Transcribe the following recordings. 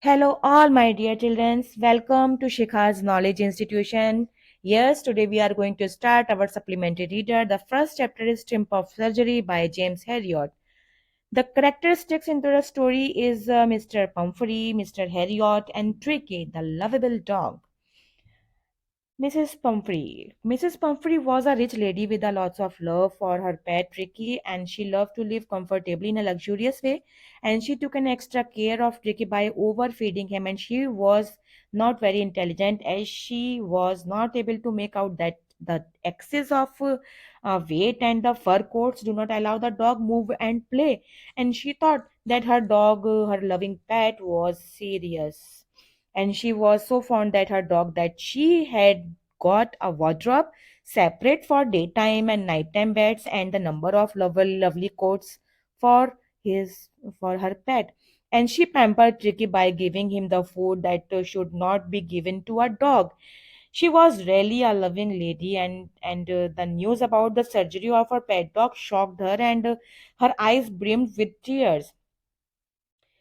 Hello, all my dear children. Welcome to Shikha's Knowledge Institution. Yes, today we are going to start our supplementary reader. The first chapter is Stimp of Surgery by James Herriot. The characteristics into the story is Mr. Pumphrey, Mr. Herriot, and Tricky, the lovable dog. Mrs. Pumphrey was a rich lady with a lots of love for her pet Tricky, and she loved to live comfortably in a luxurious way. And she took an extra care of Tricky by overfeeding him, and she was not very intelligent as she was not able to make out that the excess of weight and the fur coats do not allow the dog move and play. And she thought that her dog, her loving pet, was serious and she was so fond that her dog that she had got a wardrobe separate for daytime and nighttime beds and the number of lovely coats for his for her pet. And she pampered Tricky by giving him the food that should not be given to a dog. She was really a loving lady, and the news about the surgery of her pet dog shocked her, and her eyes brimmed with tears.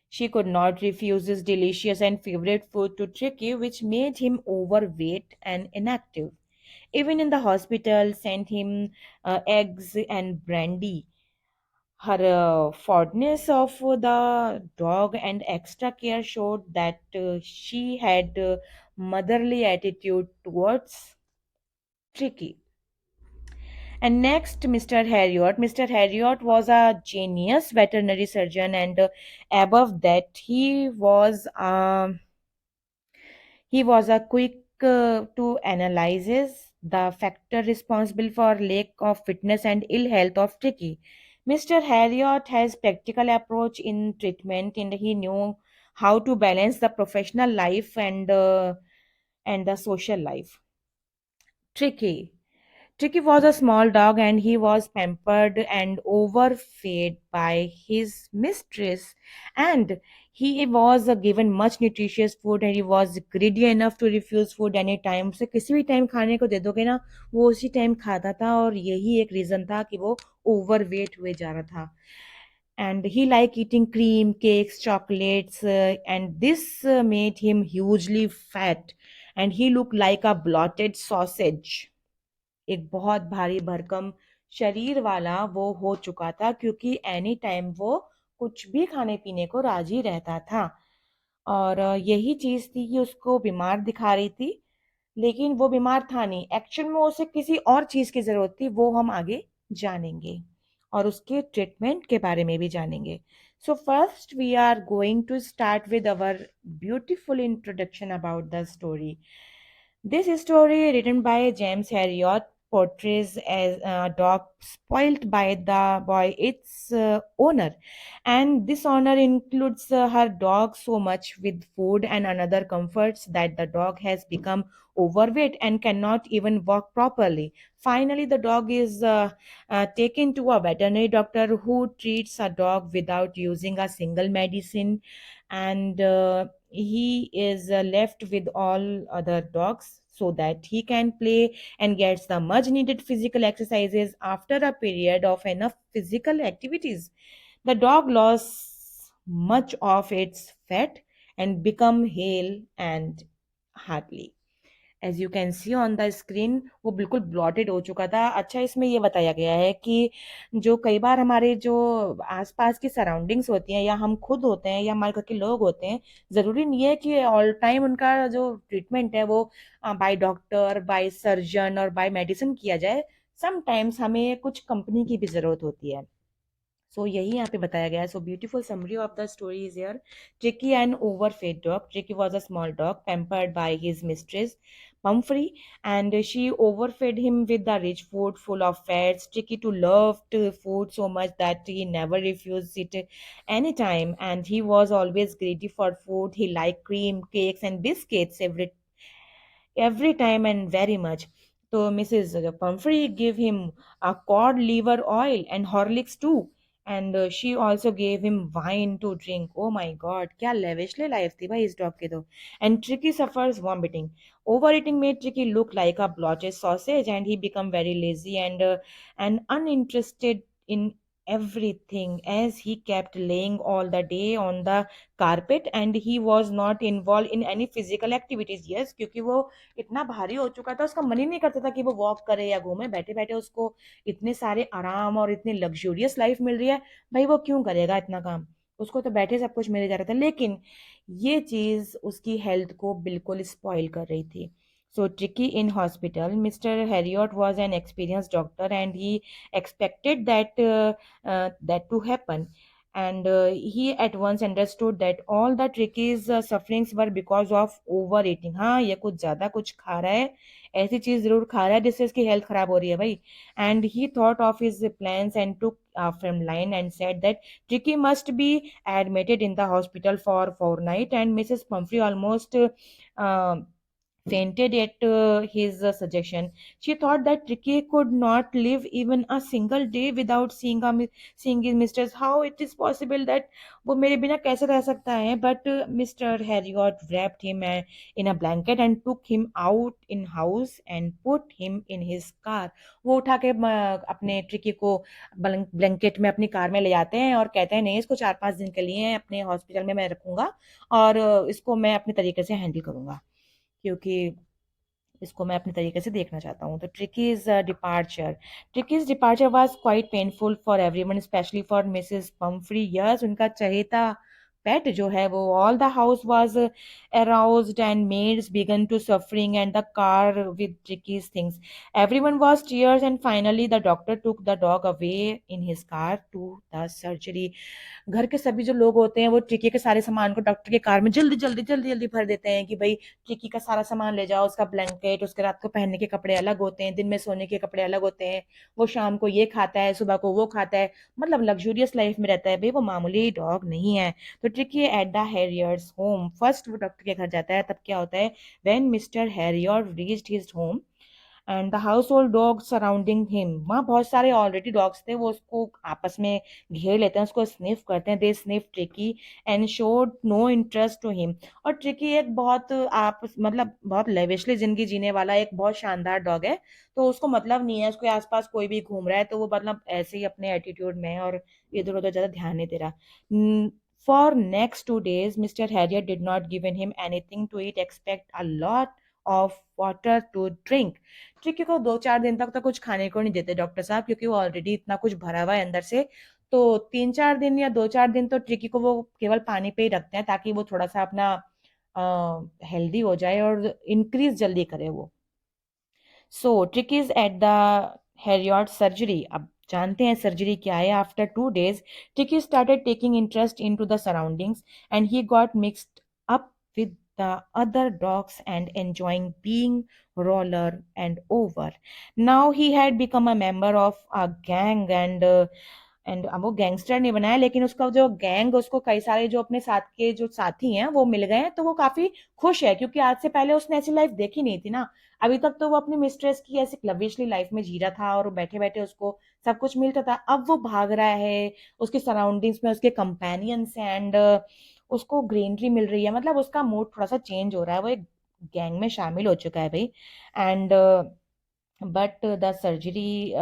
She could not refuse his delicious and favorite food to Tricky, which made him overweight and inactive. Even in the hospital, sent him eggs and brandy. Her fondness of the dog and extra care showed that she had motherly attitude towards Tricky. And next, Mr. Harriot. Mr. Harriot was a genius veterinary surgeon, and above that, he was a quick to analyze the factor responsible for lack of fitness and ill health of Tricky. Mr. Harriot has practical approach in treatment, and he knew how to balance the professional life and the social life. Tricky. Tricky was a small dog and he was pampered and overfed by his mistress. And he was given much nutritious food and he was greedy enough to refuse food any time. उसे किसी भी time खाने को दे दोगे ना वो उसी time खाता था और यही एक रीज़न था कि वो ओवरवेट हुए जा रहा था. And he liked eating cream, cakes, chocolates, and this made him hugely fat. And he looked like a bloated sausage. एक बहुत भारी भरकम शरीर वाला वो हो चुका था क्योंकि एनी टाइम वो कुछ भी खाने पीने को राजी रहता था और यही चीज थी कि उसको बीमार दिखा रही थी लेकिन वो बीमार था नहीं एक्चुअल में उसे किसी और चीज की जरूरत थी वो हम आगे जानेंगे और उसके ट्रीटमेंट के बारे में भी जानेंगे so first we are going to start with our beautiful introduction about the story. This story, written by James Herriot, portrays as a dog spoiled by its owner, and this owner includes her dog so much with food and another comforts that the dog has become overweight and cannot even walk properly. Finally, the dog is taken to a veterinary doctor who treats a dog without using a single medicine, and he is left with all other dogs so that he can play and gets the much needed physical exercises after a period of enough physical activities. The dog lost much of its fat and become hale and hearty. As you can see on the screen वो बिल्कुल blotted हो चुका था. अच्छा इसमें ये बताया गया है कि जो कई बार हमारे जो आसपास की सराउंडिंग्स होती हैं या हम खुद होते हैं या हमारे घर के लोग होते हैं ज़रूरी नहीं है कि ऑल टाइम उनका जो ट्रीटमेंट है वो बाय डॉक्टर बाय सर्जन और बाय मेडिसिन किया जाए. समटाइम्स हमें कुछ कंपनी की भी ज़रूरत होती है. सो यही यहाँ पे बताया गया है. So beautiful summary of the story is here. Tricky and overfed dog. Tricky was a small dog pampered by his mistress Pumphrey, and she overfed him with the rich food full of fats. Tricky to loved food so much that he never refused it anytime, and he was always greedy for food. He liked cream, cakes, and biscuits every time and very much. So Mrs. Pumphrey gave him a cod liver oil and Horlicks too. And she also gave him wine to drink. Oh my God, क्या lavishly life थी भाई इस dog के तो. And Tricky suffers vomiting. Overeating made Tricky look like a bloated sausage, and he become very lazy and uninterested in everything as he kept laying all the day on the carpet and he was not involved in any physical activities. Yes, क्योंकि वो इतना भारी हो चुका था, उसका मन ही नहीं करता था कि वो वॉक करे या घूमे। बैठे बैठे उसको इतने सारे आराम और इतनी लग्जूरियस लाइफ मिल रही है, भाई वो क्यों करेगा इतना काम। उसको तो बैठे सब कुछ मिल जा रहा था, लेकिन ये चीज उसकी हेल्थ को बिल्कुल स्पॉइल कर रही थी। So Tricky in hospital, Mr. Harriot was an experienced doctor, and he expected that to happen. And he at once understood that all the Tricky's sufferings were because of overeating. हाँ, ये कुछ ज्यादा कुछ खा रहा है, ऐसी चीज जरूर खा रहा है जिससे इसकी हेल्थ खराब हो रही है भाई। And he thought of his plans and took from line and said that Tricky must be admitted in the hospital for fortnight. And Mrs. Pumphrey almost fainted at his suggestion. She thought that Ricky could not live even a single day without seeing his mistress. How it is possible that वो मेरे बिना कैसे रह सकता है? But Mr. Harriot wrapped him in a blanket and took him out in house and put him in his car. वो उठा के अपने ट्रिकी को ब्लैंकेट में अपनी कार में ले जाते हैं और कहते हैं नहीं, इसको 4-5 दिन के लिए अपने हॉस्पिटल में मैं रखूंगा और इसको मैं अपने तरीके से हैंडल करूंगा, क्योंकि इसको मैं अपने तरीके से देखना चाहता हूँ। तो ट्रिकीज departure was quite painful for everyone, specially for Mrs Pomfrey. Yes, उनका चहेता पेट जो है वो, all the house was aroused and maids began to suffering and the car with Tricky's things. Everyone was tears and finally the doctor took the dog away in his car to the surgery. घर के सभी जो लोग होते हैं वो tricky के सारे सामान को डॉक्टर के कार में जल्दी जल्दी जल्दी जल्दी भर देते हैं कि भाई ट्रिकी का सारा सामान ले जाओ, उसका ब्लैंकेट, उसके रात को पहनने के कपड़े अलग होते हैं, दिन में सोने के कपड़े अलग होते हैं, वो शाम को ये खाता है, सुबह को वो खाता है, मतलब लग्जूरियस लाइफ में रहता है भाई, वो मामूली डॉग नहीं है। तो Tricki at the Herriot's home, first वो डॉक्टर के घर जाता है, तब क्या होता है, when mister Herriot reached his home and the household dog surrounding him, वहाँ बहुत सारे ऑलरेडी डॉग्स थे, वो उसको आपस में घेर लेते हैं, उसको स्निफ करते हैं। They sniff Tricki and showed no interest to him. और ट्रिकी एक बहुत आप मतलब बहुत लेविशली जिंदगी जीने वाला एक बहुत शानदार डॉग है, तो उसको मतलब नहीं है उसके आसपास कोई भी घूम रहा है तो वो मतलब ऐसे ही अपने एटीट्यूड में है और इधर उधर ज्यादा ध्यान नहीं दे रहा। For next 2 days, Mr. Harriet did not give him anything to eat except a lot of water to drink. Tricky को 2-4 दिन तक तो कुछ खाने को नहीं देते डॉक्टर साहब, क्योंकि वो ऑलरेडी इतना कुछ भरा हुआ है अंदर से। तो 3-4 दिन या 2-4 दिन तो ट्रिकी को वो केवल पानी पे ही रखते हैं ताकि वो थोड़ा सा अपना हेल्दी हो जाए और इंक्रीज जल्दी करे वो। So Tricki is at the Herriot surgery. अब जानते हैं सर्जरी क्या है। After 2 days Tricki started taking interest in to the surroundings and he got mixed up with the other dogs and enjoying being roller and over. Now he had become a member of a gang and अब वो gangster नहीं बनाया, लेकिन उसका जो gang, उसको कई सारे जो अपने साथ के जो साथी हैं वो मिल गए हैं, तो वो काफी खुश है क्योंकि आज से पहले उसने ऐसी लाइफ देखी नहीं थी ना। अभी तक तो वो अपनी मिस्ट्रेस की ऐसी लविशली लाइफ में जी रहा था और बैठे बैठे उसको सब कुछ मिलता था। अब वो भाग रहा है, उसकी सराउंडिंग्स में उसके कंपेनियंस हैं एंड उसको ग्रीनरी मिल रही है, मतलब उसका मूड थोड़ा सा चेंज हो रहा है, वो एक गैंग में शामिल हो चुका है भाई। And but the surgery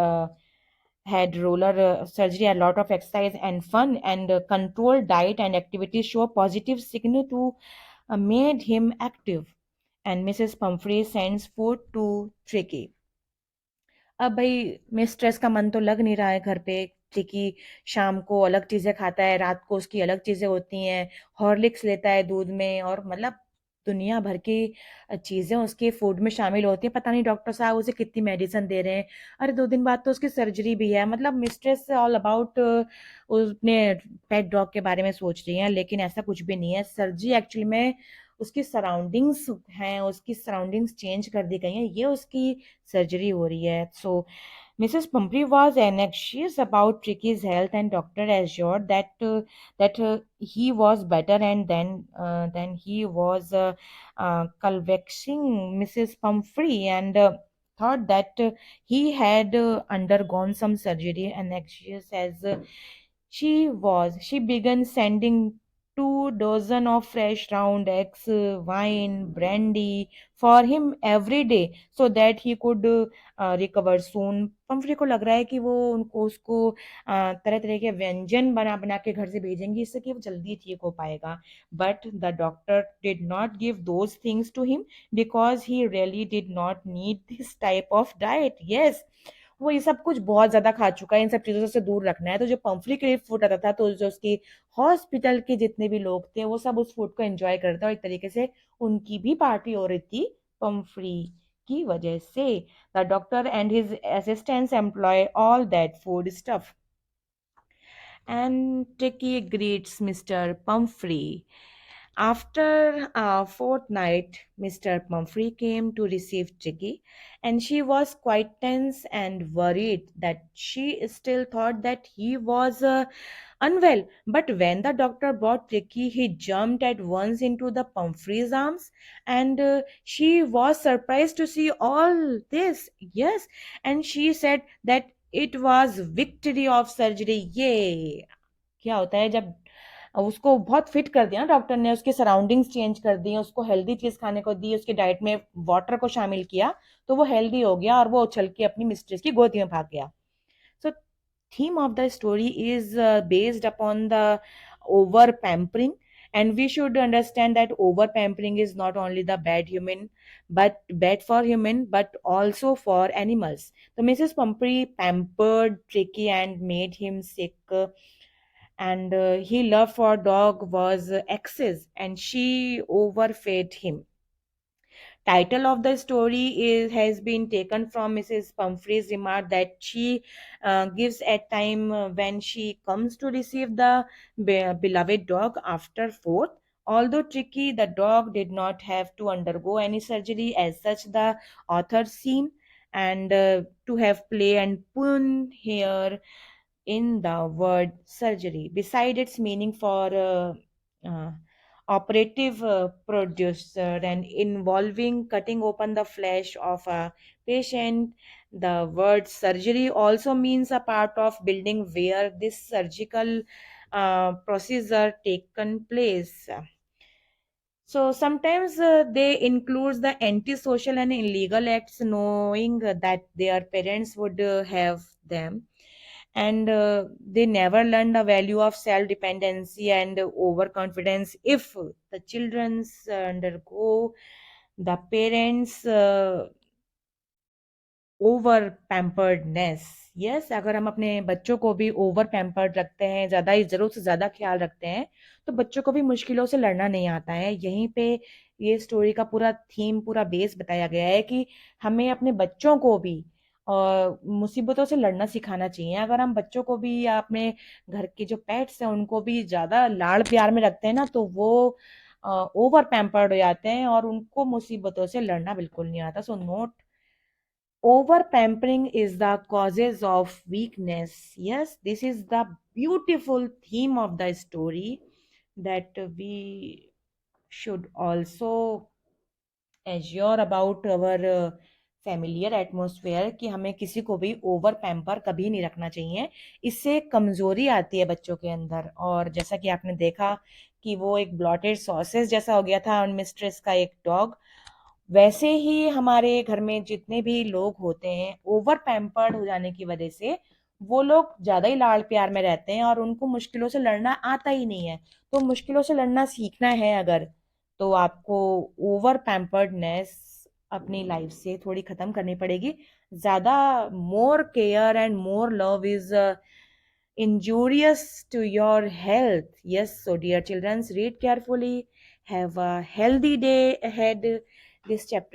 had roller surgery, a lot of exercise and fun and controlled diet and activities show positive signal to made him active, and Mrs. Pumphrey sends food to Tricky. अब भाई mistress का मन तो लग नहीं रहा है घर पे, क्योंकि शाम को अलग चीजें खाता है, रात को उसकी अलग चीजें होती हैं, हॉर्लिक्स लेता है दूध में और मतलब दुनिया भर की चीजें उसके फूड में शामिल होती है। पता नहीं डॉक्टर साहब उसे कितनी मेडिसिन दे रहे हैं। अरे 2 दिन बाद तो उसकी सर्जरी भी है, मतलब मिस्ट्रेस ऑल अबाउट उसने पेट डॉग के बारे में सोच रही है, लेकिन ऐसा कुछ भी नहीं है। सर्जरी एक्चुअली में उसकी सराउंडिंग्स हैं, उसकी सराउंडिंग्स चेंज कर दी गई हैं, ये उसकी सर्जरी हो रही है। सो Mrs. Pumphrey was anxious about Tricky's health, and doctor assured that he was better, and then he was convexing Mrs. Pumphrey and thought that he had undergone some surgery. And anxious as she was, she began sending 2 dozen of fresh round eggs, wine, brandy for him every day so that he could recover soon. पंफरी को लग रहा है कि वो उनको उसको तरह तरह के व्यंजन बना बना के घर से भेजेंगी इससे कि वो जल्दी ठीक हो पाएगा. But the doctor did not give those things to him because he really did not need this type of diet. Yes, वो ये सब कुछ बहुत ज्यादा खा चुका है, इन सब चीजों से दूर रखना है. तो जो पंफरी के लिए फूड आता था, तो जो उसकी हॉस्पिटल के जितने भी लोग थे वो सब उस फूड को एंजॉय करते थे, और एक तरीके से उनकी भी पार्टी हो रही थी पंफरी की वजह से. The doctor and his assistants employ all that food stuff and Tricky greets Mr. Pumphrey. After a fortnight, Mr. Pumphrey came to receive Tricky, and she was quite tense and worried that she still thought that he was unwell. But when the doctor brought Tricky, he jumped at once into the Pumphrey's arms, and she was surprised to see all this. Yes, and she said that it was victory of surgery. Yay! क्या होता है जब उसको बहुत fit कर दिया ना doctor ने, उसके सराउंडिंग्स चेंज कर दी, उसको हेल्दी चीज खाने को दी, उसके डाइट में वाटर को शामिल किया, तो वो हेल्दी हो गया और वो उछल के अपनी मिस्ट्रेस की गोदी में भाग गया. सो theme of the story is based upon the over pampering, and we should understand that over pampering is not only the bad for human but also for animals. So Mrs. Pumphrey pampered Tricky and made him sick, and he love for dog was excess, and she overfed him. Title of the story has been taken from Mrs. Pumphrey's remark that she gives at time when she comes to receive the beloved dog after fourth. Although Tricky, the dog did not have to undergo any surgery as such, the author seem and to have play and pun here in the word surgery. Beside its meaning for uh, operative producer and involving cutting open the flesh of a patient, the word surgery also means a part of building where this surgical procedure taken place. So sometimes they include the antisocial and illegal acts, knowing that their parents would have them, and they never learn the value of self dependency and overconfidence if the children's undergo the parents over pamperedness. Yes, अगर हम अपने बच्चों को भी over pampered रखते हैं, ज़्यादा ही ज़रूरत से ज़्यादा ख्याल रखते हैं, तो बच्चों को भी मुश्किलों से लड़ना नहीं आता है. यहीं पे ये स्टोरी का पूरा थीम, पूरा बेस बताया गया है कि हमें अपने बच्चों को भी मुसीबतों से लड़ना सिखाना चाहिए. अगर हम बच्चों को भी या अपने घर के जो पेट्स हैं उनको भी ज़्यादा लाड़ प्यार में रखते हैं ना, तो वो ओवर पैम्पर्ड हो जाते हैं और उनको मुसीबतों से लड़ना बिल्कुल नहीं आता. So note, over pampering is the causes of weakness. Yes, this is the beautiful theme of the story that we should also assure about our familiar atmosphere कि हमें किसी को भी ओवर पैम्पर कभी नहीं रखना चाहिए. इससे कमजोरी आती है बच्चों के अंदर. और जैसा कि आपने देखा कि वो एक ब्लॉटेड सॉसेस जैसा हो गया था मिस्ट्रेस का एक डॉग, वैसे ही हमारे घर में जितने भी लोग होते हैं ओवर पैम्पर्ड हो जाने की वजह से वो लोग ज्यादा ही लाड़ प्यार में रहते हैं और उनको मुश्किलों से लड़ना आता ही नहीं है. तो मुश्किलों से लड़ना सीखना है अगर, तो आपको ओवर पैम्पर्डनेस अपनी लाइफ से थोड़ी खत्म करनी पड़ेगी. ज्यादा मोर care and more love is injurious to your health. Yes, so dear children, read carefully. Have a healthy day ahead. This chapter